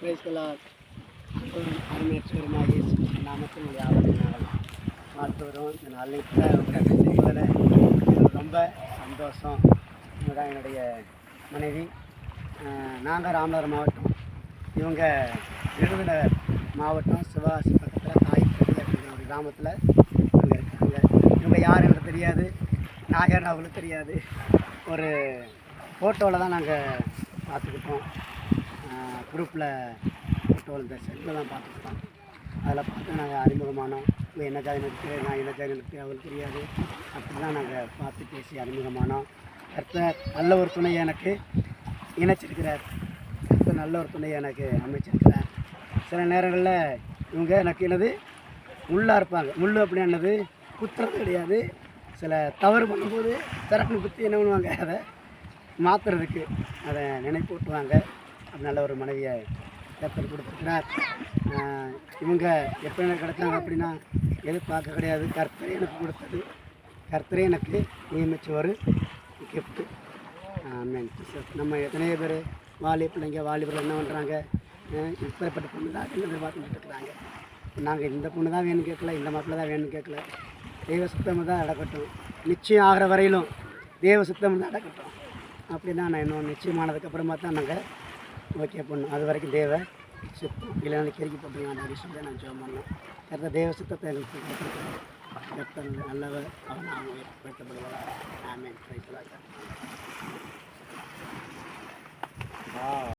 பிரைஸ்களால் அருமையற்றவருமாகிய நாமத்தில் யாவரும் வாழ்த்து வரும். இந்த நாளில் செய்வதில் ரொம்ப சந்தோஷம். இவங்க என்னுடைய மனைவி. நாங்கள் ராமநாதபுரம் மாவட்டம், இவங்க விருதுநகர் மாவட்டம் சிவகாசி பக்கத்தில் தாய்ப்பட்டி அப்படிங்கிற ஒரு கிராமத்தில் இவங்க இருக்காங்க. இவங்க யார் எனக்கு தெரியாது, நான் யார் அவங்களுக்கு தெரியாது. ஒரு ஃபோட்டோவில் தான் நாங்கள் பார்த்துக்கிட்டோம். குரூப்பில் ஃபோட்டோவில் இந்த செல்லில் தான் பார்த்துக்கிட்டோம். அதில் பார்த்து நாங்கள் அறிமுகமானோம். இவங்க என்ன ஜாதி இருக்குது, நான் என்ன ஜாதி இருக்குது அவங்களுக்கு தெரியாது. அப்படி தான் நாங்கள் பார்த்து பேசி அறிமுகமானோம். கர்த்தர் நல்ல ஒரு துணையை எனக்கு இணைச்சிருக்கிறார். கர்த்தர் நல்ல ஒரு துணையை எனக்கு அமைச்சிருக்கிறார். சில நேரங்களில் இவங்க எனக்கு என்னது முள்ளாக இருப்பாங்க. முள் அப்படின்னா என்னது குத்துறது கிடையாது. சில தவறு பண்ணும்போது திறப்பு குத்தி என்ன பண்ணுவாங்க, அதை மாற்றுறதுக்கு அதை நினைப்பூட்டுவாங்க. அப்படி நல்ல ஒரு மனைவியை கர்த்தர் கொடுத்துருக்கிறார். இவங்க எப்போ எனக்கு கிடைச்சாங்க அப்படின்னா எதிர்பார்க்க கிடையாது. கர்த்தரே எனக்கு கொடுத்தது, கர்த்தரே எனக்கு நியமித்த ஒரு கிஃப்ட்டு. நம்ம எத்தனையோ பேர் வாலிபர்கள் என்ன பண்ணுறாங்க, இப்பேற்பட்ட பொண்ணு தான் எதிர்பார்த்துட்டு இருக்கிறாங்க. நாங்கள் இந்த பொண்ணு தான் வேணும்னு கேட்கல, இந்த மாப்பிள்ளை தான் வேணும்னு கேட்கல. தெய்வ சுத்தமாக தான் நடக்கட்டும். நிச்சயம் ஆகிற வரையிலும் தெய்வ சுத்தமாக தான் நடக்கட்டும். அப்படி தான் நான் இன்னும் நிச்சயமானதுக்கப்புறமா தான் நாங்கள் ஓகே பண்ணோம். அது வரைக்கும் தேவ சுத்தம் இல்லைன்னா கேள்வி போட்டுருங்க அப்படின்னு சொல்லி நான் ஜெபம் பண்ணோம். கரெக்டாக தேவ சுத்தத்தை எங்களுக்கு கொடுத்துருக்கோம். கர்த்தர் நல்லவர், அவன் அவங்க ஏற்படுத்தப்படுவார். ஆமென்.